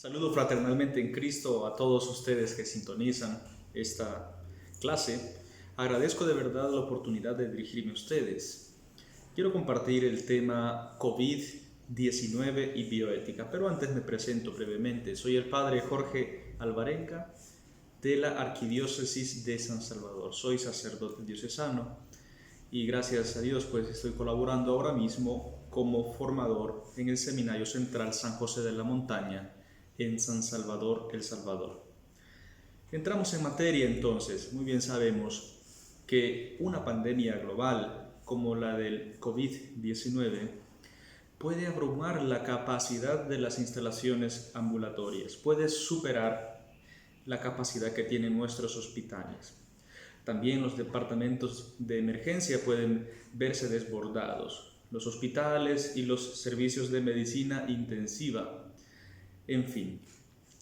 Saludo fraternalmente en Cristo a todos ustedes que sintonizan esta clase. Agradezco de verdad la oportunidad de dirigirme a ustedes. Quiero compartir el tema COVID-19 y bioética, pero antes me presento brevemente. Soy el padre Jorge Alvarenga de la Arquidiócesis de San Salvador. Soy sacerdote diocesano y gracias a Dios pues estoy colaborando ahora mismo como formador en el Seminario Central San José de la Montaña en San Salvador, El Salvador. Entramos en materia entonces. Muy bien sabemos que una pandemia global como la del COVID-19 puede abrumar la capacidad de las instalaciones ambulatorias, puede superar la capacidad que tienen nuestros hospitales. También los departamentos de emergencia pueden verse desbordados, los hospitales y los servicios de medicina intensiva. En fin,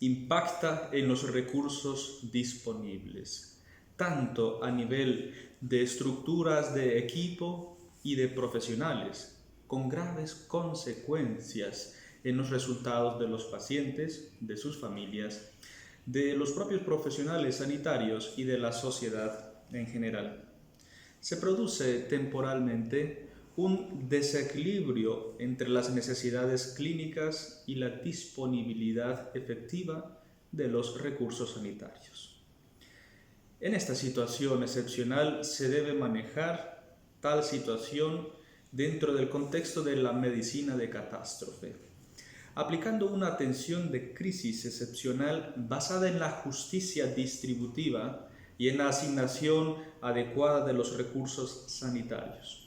impacta en los recursos disponibles, tanto a nivel de estructuras de equipo y de profesionales, con graves consecuencias en los resultados de los pacientes, de sus familias, de los propios profesionales sanitarios y de la sociedad en general. Se produce temporalmente un desequilibrio entre las necesidades clínicas y la disponibilidad efectiva de los recursos sanitarios. En esta situación excepcional se debe manejar tal situación dentro del contexto de la medicina de catástrofe, aplicando una atención de crisis excepcional basada en la justicia distributiva y en la asignación adecuada de los recursos sanitarios.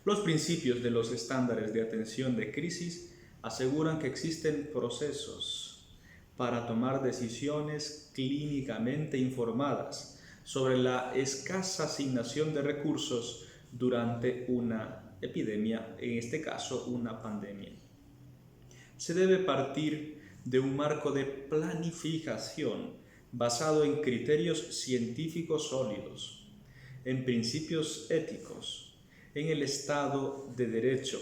Los principios de los estándares de atención de crisis aseguran que existen procesos para tomar decisiones clínicamente informadas sobre la escasa asignación de recursos durante una epidemia, en este caso una pandemia. Se debe partir de un marco de planificación basado en criterios científicos sólidos, en principios éticos, en el Estado de Derecho,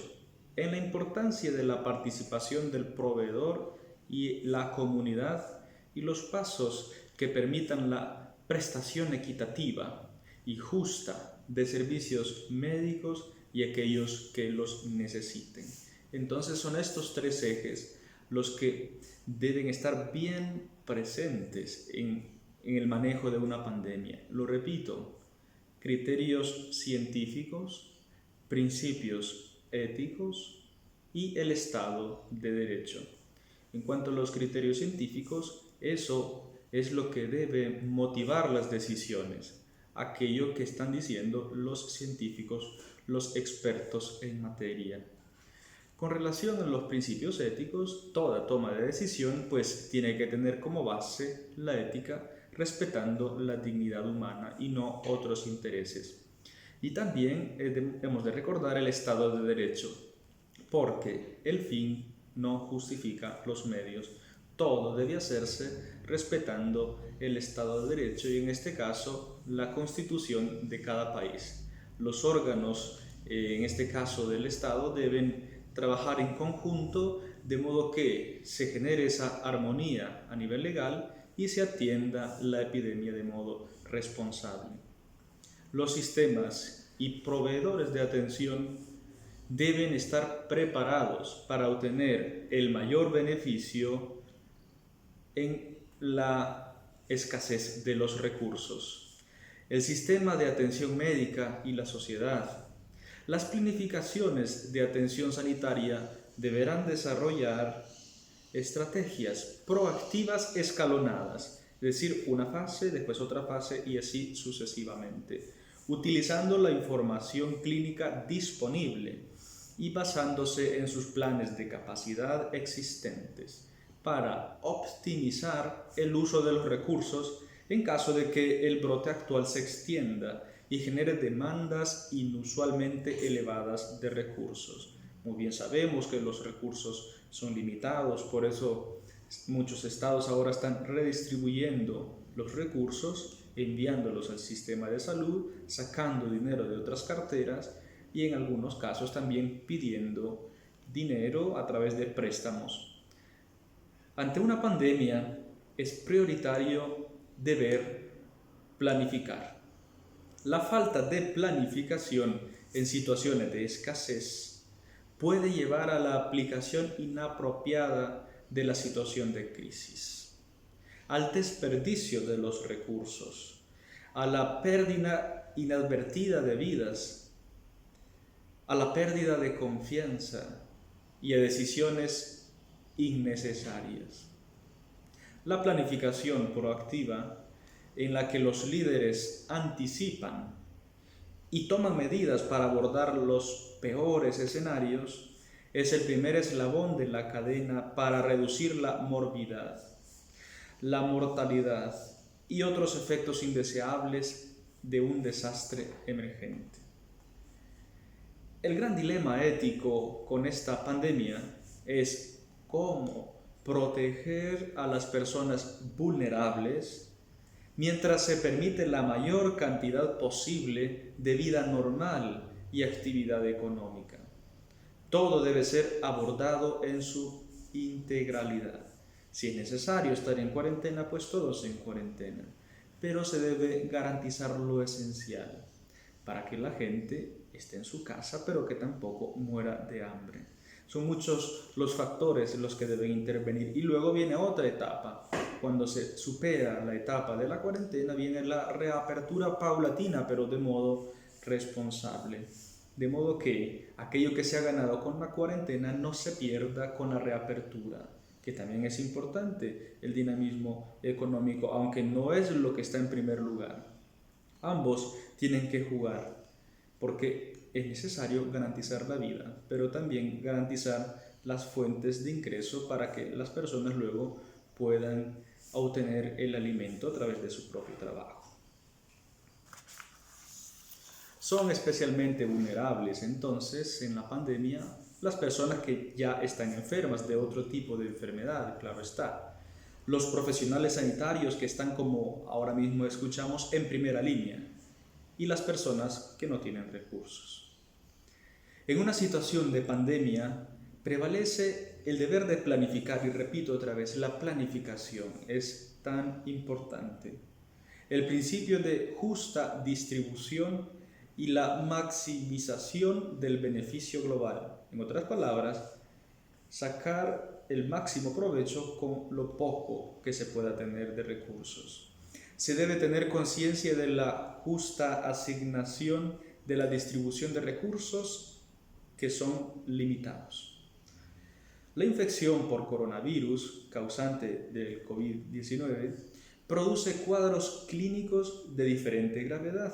en la importancia de la participación del proveedor y la comunidad y los pasos que permitan la prestación equitativa y justa de servicios médicos y aquellos que los necesiten. Entonces son estos tres ejes los que deben estar bien presentes en el manejo de una pandemia. Lo repito, criterios científicos, principios éticos y el Estado de Derecho. En cuanto a los criterios científicos, eso es lo que debe motivar las decisiones, aquello que están diciendo los científicos, los expertos en materia. Con relación a los principios éticos, toda toma de decisión pues tiene que tener como base la ética, respetando la dignidad humana y no otros intereses. Y también hemos de recordar el Estado de Derecho, porque el fin no justifica los medios. Todo debe hacerse respetando el Estado de Derecho y en este caso la Constitución de cada país. Los órganos, en este caso del Estado, deben trabajar en conjunto de modo que se genere esa armonía a nivel legal y se atienda la epidemia de modo responsable. Los sistemas y proveedores de atención deben estar preparados para obtener el mayor beneficio en la escasez de los recursos. El sistema de atención médica y la sociedad. Las planificaciones de atención sanitaria deberán desarrollar estrategias proactivas escalonadas, es decir, una fase, después otra fase y así sucesivamente, utilizando la información clínica disponible y basándose en sus planes de capacidad existentes para optimizar el uso de los recursos en caso de que el brote actual se extienda y genere demandas inusualmente elevadas de recursos. Muy bien sabemos que los recursos son limitados, por eso muchos estados ahora están redistribuyendo los recursos, enviándolos al sistema de salud, sacando dinero de otras carteras y en algunos casos también pidiendo dinero a través de préstamos. Ante una pandemia es prioritario deber planificar. La falta de planificación en situaciones de escasez puede llevar a la aplicación inapropiada de la situación de crisis, al desperdicio de los recursos, a la pérdida inadvertida de vidas, a la pérdida de confianza y a decisiones innecesarias. La planificación proactiva, en la que los líderes anticipan y toman medidas para abordar los peores escenarios, es el primer eslabón de la cadena para reducir la morbidad, la mortalidad y otros efectos indeseables de un desastre emergente. El gran dilema ético con esta pandemia es cómo proteger a las personas vulnerables mientras se permite la mayor cantidad posible de vida normal y actividad económica. Todo debe ser abordado en su integralidad. Si es necesario estar en cuarentena, pues todos en cuarentena. Pero se debe garantizar lo esencial para que la gente esté en su casa, pero que tampoco muera de hambre. Son muchos los factores los que deben intervenir. Y luego viene otra etapa. Cuando se supera la etapa de la cuarentena, viene la reapertura paulatina, pero de modo responsable. De modo que aquello que se ha ganado con la cuarentena no se pierda con la reapertura, que también es importante el dinamismo económico, aunque no es lo que está en primer lugar. Ambos tienen que jugar, porque es necesario garantizar la vida, pero también garantizar las fuentes de ingreso para que las personas luego puedan obtener el alimento a través de su propio trabajo. Son especialmente vulnerables entonces en la pandemia las personas que ya están enfermas de otro tipo de enfermedad, claro está. Los profesionales sanitarios que están, como ahora mismo escuchamos, en primera línea, y las personas que no tienen recursos. En una situación de pandemia prevalece el deber de planificar, y repito otra vez, la planificación es tan importante. El principio de justa distribución y la maximización del beneficio global. En otras palabras, sacar el máximo provecho con lo poco que se pueda tener de recursos. Se debe tener conciencia de la justa asignación de la distribución de recursos que son limitados. La infección por coronavirus, causante del COVID-19, produce cuadros clínicos de diferente gravedad,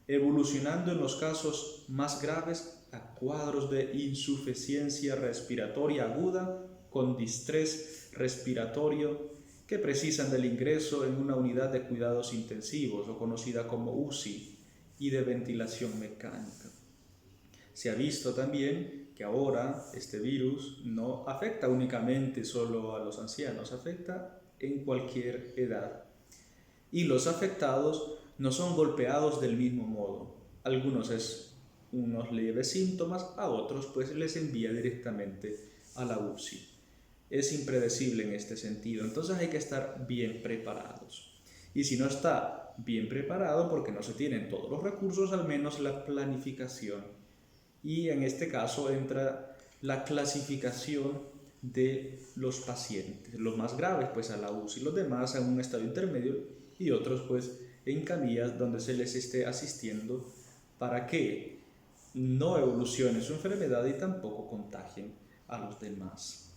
evolucionando en los casos más graves a cuadros de insuficiencia respiratoria aguda con distrés respiratorio que precisan del ingreso en una unidad de cuidados intensivos o conocida como UCI y de ventilación mecánica. Se ha visto también que ahora este virus no afecta únicamente solo a los ancianos, afecta en cualquier edad. Y los afectados no son golpeados del mismo modo. Algunos es unos leves síntomas, a otros pues les envía directamente a la UCI. Es impredecible en este sentido, entonces hay que estar bien preparados. Y si no está bien preparado porque no se tienen todos los recursos, al menos la planificación. Y en este caso entra la clasificación de los pacientes. Los más graves pues a la UCI, los demás en un estado intermedio y otros pues en camillas donde se les esté asistiendo para que no evolucione su enfermedad y tampoco contagien a los demás.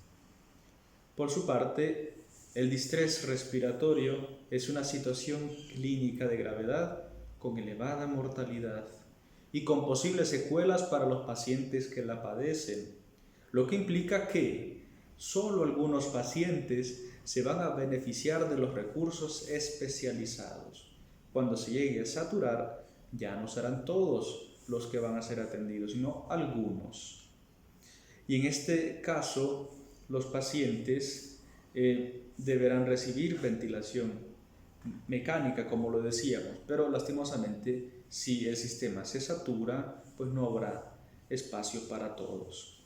Por su parte, el distrés respiratorio es una situación clínica de gravedad con elevada mortalidad y con posibles secuelas para los pacientes que la padecen, lo que implica que solo algunos pacientes se van a beneficiar de los recursos especializados. Cuando se llegue a saturar, ya no serán todos los que van a ser atendidos, sino algunos. Y en este caso, los pacientes deberán recibir ventilación mecánica, como lo decíamos, pero lastimosamente, si el sistema se satura, pues no habrá espacio para todos.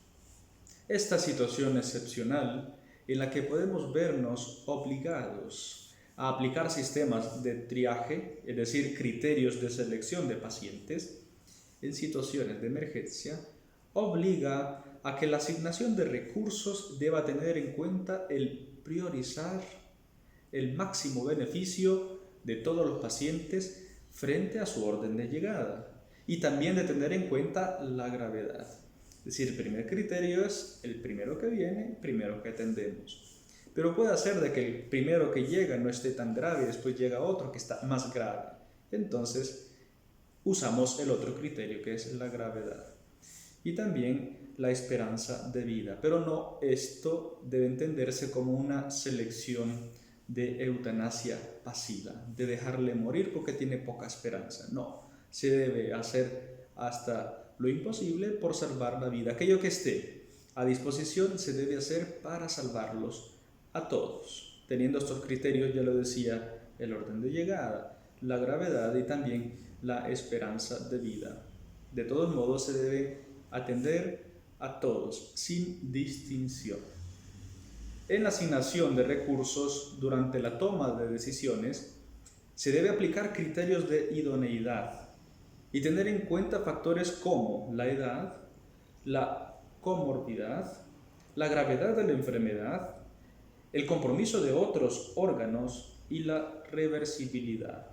Esta situación excepcional en la que podemos vernos obligados a aplicar sistemas de triaje, es decir, criterios de selección de pacientes en situaciones de emergencia, obliga a que la asignación de recursos deba tener en cuenta el priorizar el máximo beneficio de todos los pacientes frente a su orden de llegada y también de tener en cuenta la gravedad. Es decir, el primer criterio es el primero que viene, primero que atendemos. Pero puede ser de que el primero que llega no esté tan grave y después llega otro que está más grave. Entonces, usamos el otro criterio que es la gravedad. Y también la esperanza de vida. Pero no, esto debe entenderse como una selección de eutanasia pasiva, de dejarle morir porque tiene poca esperanza. No, se debe hacer hasta lo imposible por salvar la vida. Aquello que esté a disposición se debe hacer para salvarlos a todos, teniendo estos criterios, ya lo decía, el orden de llegada, la gravedad y también la esperanza de vida. De todos modos, se debe atender a todos, sin distinción. En la asignación de recursos, durante la toma de decisiones, se debe aplicar criterios de idoneidad y tener en cuenta factores como la edad, la comorbidad, la gravedad de la enfermedad, el compromiso de otros órganos y la reversibilidad.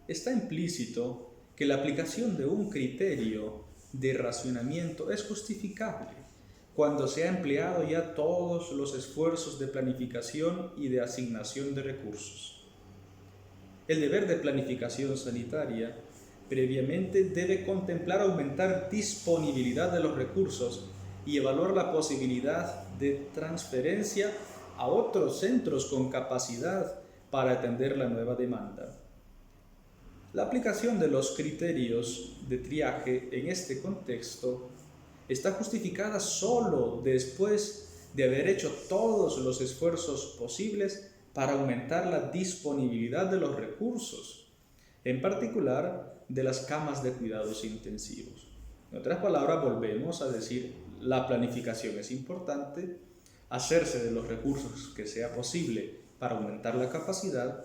Está implícito que la aplicación de un criterio de racionamiento es justificable cuando se ha empleado ya todos los esfuerzos de planificación y de asignación de recursos. El deber de planificación sanitaria previamente debe contemplar aumentar disponibilidad de los recursos y evaluar la posibilidad de transferencia a otros centros con capacidad para atender la nueva demanda. La aplicación de los criterios de triaje en este contexto está justificada solo después de haber hecho todos los esfuerzos posibles para aumentar la disponibilidad de los recursos, en particular de las camas de cuidados intensivos. En otras palabras, volvemos a decir, la planificación es importante, hacerse de los recursos que sea posible para aumentar la capacidad.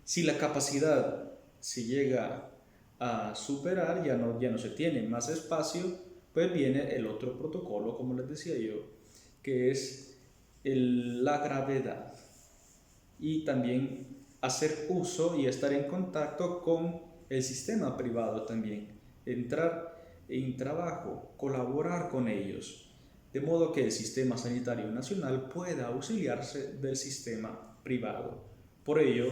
Si la capacidad se llega a superar, ya no se tiene más espacio, pues viene el otro protocolo, como les decía yo, que es la gravedad. Y también hacer uso y estar en contacto con el sistema privado también, entrar en trabajo, colaborar con ellos, de modo que el sistema sanitario nacional pueda auxiliarse del sistema privado. Por ello,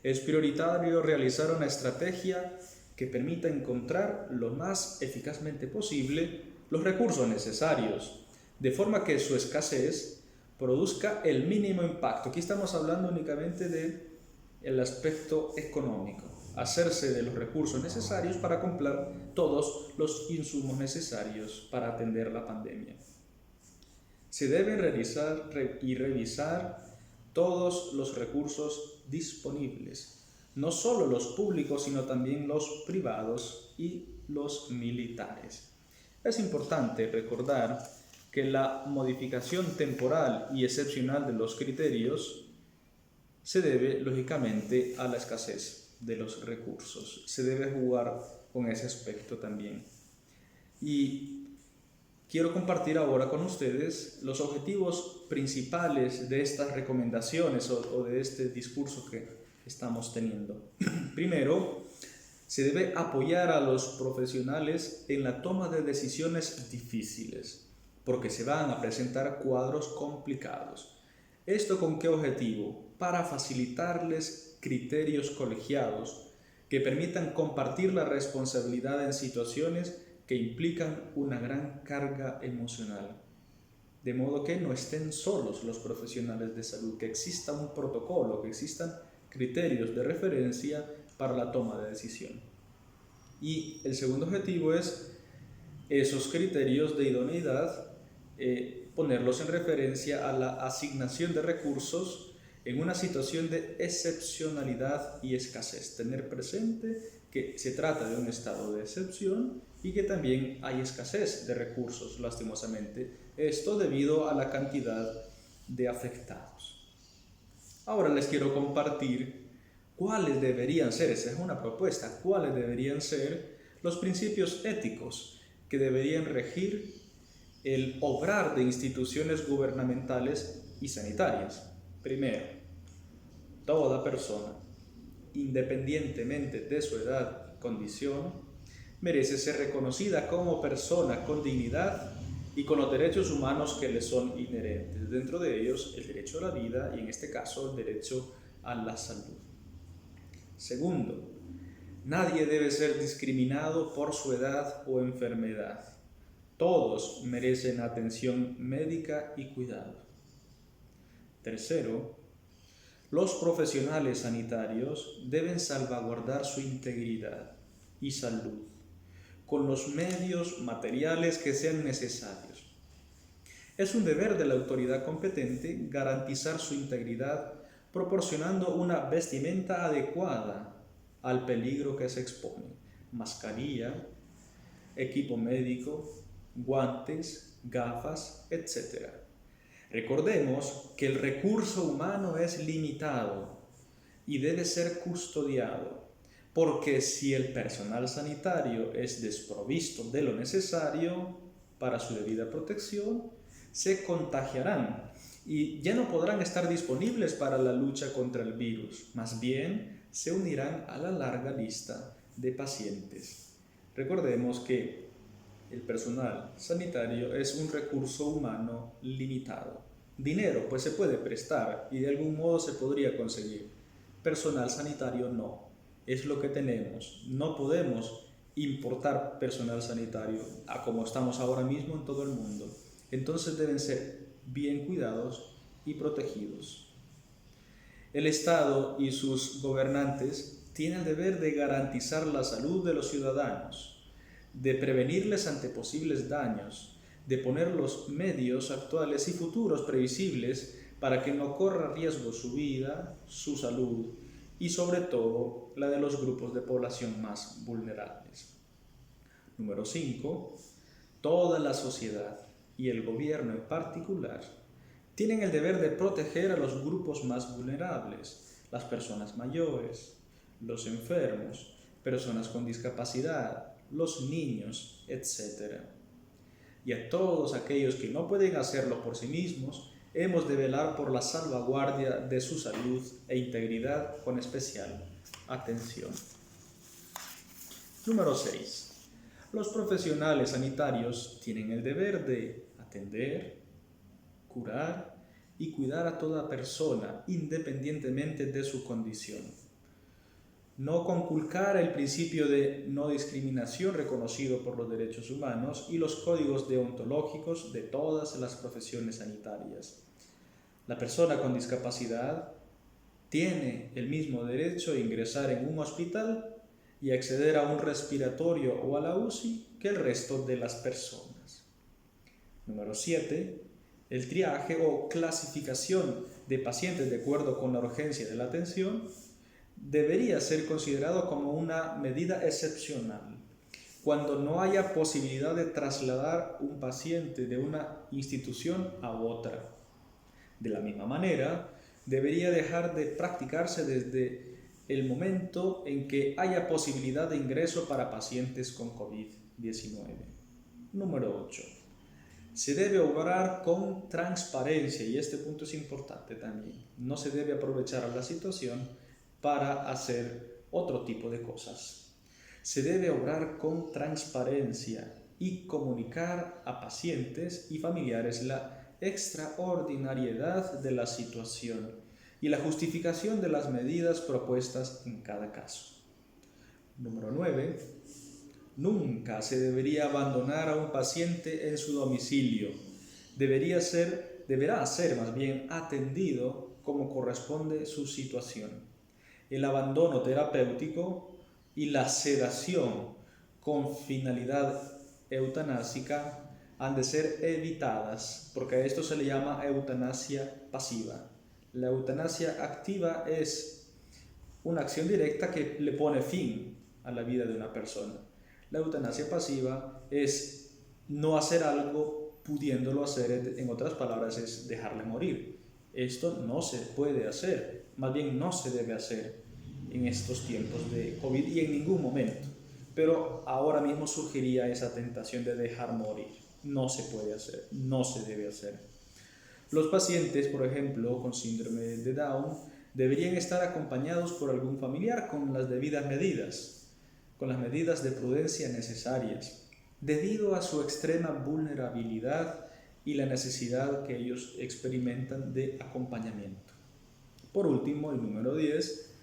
es prioritario realizar una estrategia que permita encontrar lo más eficazmente posible los recursos necesarios, de forma que su escasez produzca el mínimo impacto. Aquí estamos hablando únicamente del aspecto económico, hacerse de los recursos necesarios para comprar todos los insumos necesarios para atender la pandemia. Se deben revisar todos los recursos disponibles, no solo los públicos, sino también los privados y los militares. Es importante recordar que la modificación temporal y excepcional de los criterios se debe, lógicamente, a la escasez de los recursos. Se debe jugar con ese aspecto también. Y quiero compartir ahora con ustedes los objetivos principales de estas recomendaciones o de este discurso que estamos teniendo. Primero, se debe apoyar a los profesionales en la toma de decisiones difíciles, porque se van a presentar cuadros complicados. ¿Esto con qué objetivo? Para facilitarles criterios colegiados que permitan compartir la responsabilidad en situaciones que implican una gran carga emocional. De modo que no estén solos los profesionales de salud, que exista un protocolo, que existan criterios de referencia para la toma de decisión. Y el segundo objetivo es esos criterios de idoneidad, ponerlos en referencia a la asignación de recursos en una situación de excepcionalidad y escasez. Tener presente que se trata de un estado de excepción y que también hay escasez de recursos, lastimosamente. Esto debido a la cantidad de afectados. Ahora les quiero compartir cuáles deberían ser, esa es una propuesta, cuáles deberían ser los principios éticos que deberían regir el obrar de instituciones gubernamentales y sanitarias. Primero, toda persona, independientemente de su edad y condición, merece ser reconocida como persona con dignidad y con los derechos humanos que le son inherentes, dentro de ellos el derecho a la vida y en este caso el derecho a la salud. Segundo, nadie debe ser discriminado por su edad o enfermedad. Todos merecen atención médica y cuidado. Tercero, los profesionales sanitarios deben salvaguardar su integridad y salud con los medios materiales que sean necesarios. Es un deber de la autoridad competente garantizar su integridad proporcionando una vestimenta adecuada al peligro que se expone: mascarilla, equipo médico, guantes, gafas, etc. Recordemos que el recurso humano es limitado y debe ser custodiado, porque si el personal sanitario es desprovisto de lo necesario para su debida protección, se contagiarán y ya no podrán estar disponibles para la lucha contra el virus, más bien se unirán a la larga lista de pacientes. Recordemos que el personal sanitario es un recurso humano limitado. Dinero, pues se puede prestar y de algún modo se podría conseguir. Personal sanitario no. Es lo que tenemos. No podemos importar personal sanitario a como estamos ahora mismo en todo el mundo. Entonces deben ser bien cuidados y protegidos. El Estado y sus gobernantes tienen el deber de garantizar la salud de los ciudadanos, de prevenirles ante posibles daños, de poner los medios actuales y futuros previsibles para que no corra riesgo su vida, su salud y sobre todo la de los grupos de población más vulnerables. Número 5. Toda la sociedad y el gobierno en particular tienen el deber de proteger a los grupos más vulnerables, las personas mayores, los enfermos, personas con discapacidad, los niños, etc. Y a todos aquellos que no pueden hacerlo por sí mismos, hemos de velar por la salvaguardia de su salud e integridad con especial atención. Número 6. Los profesionales sanitarios tienen el deber de atender, curar y cuidar a toda persona independientemente de su condición. No conculcar el principio de no discriminación reconocido por los derechos humanos y los códigos deontológicos de todas las profesiones sanitarias. La persona con discapacidad tiene el mismo derecho a ingresar en un hospital y acceder a un respiratorio o a la UCI que el resto de las personas. Número 7. El triaje o clasificación de pacientes de acuerdo con la urgencia de la atención debería ser considerado como una medida excepcional cuando no haya posibilidad de trasladar un paciente de una institución a otra. De la misma manera, debería dejar de practicarse desde el momento en que haya posibilidad de ingreso para pacientes con COVID-19. Número 8. Se debe obrar con transparencia, y este punto es importante también. No se debe aprovechar la situación para hacer otro tipo de cosas. Se debe obrar con transparencia y comunicar a pacientes y familiares la extraordinariedad de la situación y la justificación de las medidas propuestas en cada caso. Número 9. Nunca se debería abandonar a un paciente en su domicilio. Deberá ser más bien atendido como corresponde su situación. El abandono terapéutico y la sedación con finalidad eutanásica han de ser evitadas, porque a esto se le llama eutanasia pasiva. La eutanasia activa es una acción directa que le pone fin a la vida de una persona. La eutanasia pasiva es no hacer algo pudiéndolo hacer, en otras palabras, es dejarle morir. Esto no se puede hacer, más bien no se debe hacer en estos tiempos de COVID y en ningún momento. Pero ahora mismo surgiría esa tentación de dejar morir. No se puede hacer, no se debe hacer. Los pacientes, por ejemplo, con síndrome de Down, deberían estar acompañados por algún familiar con las debidas medidas, con las medidas de prudencia necesarias, debido a su extrema vulnerabilidad y la necesidad que ellos experimentan de acompañamiento. Por último, el número 10,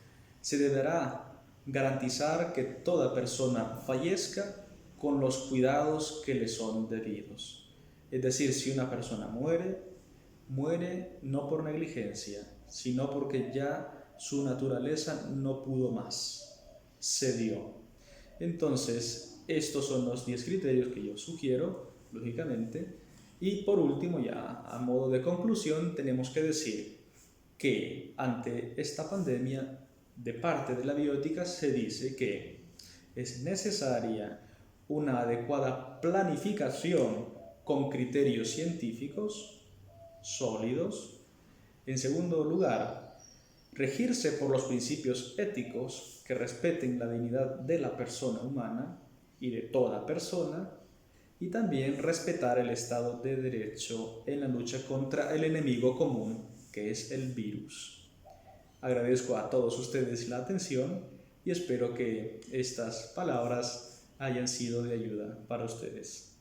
se deberá garantizar que toda persona fallezca con los cuidados que le son debidos. Es decir, si una persona muere no por negligencia, sino porque ya su naturaleza no pudo más, cedió. Entonces, estos son los 10 criterios que yo sugiero, lógicamente. Y por último, ya a modo de conclusión, tenemos que decir que ante esta pandemia, de parte de la bioética se dice que es necesaria una adecuada planificación con criterios científicos sólidos. En segundo lugar, regirse por los principios éticos que respeten la dignidad de la persona humana y de toda persona, y también respetar el Estado de Derecho en la lucha contra el enemigo común, que es el virus. Agradezco a todos ustedes la atención y espero que estas palabras hayan sido de ayuda para ustedes.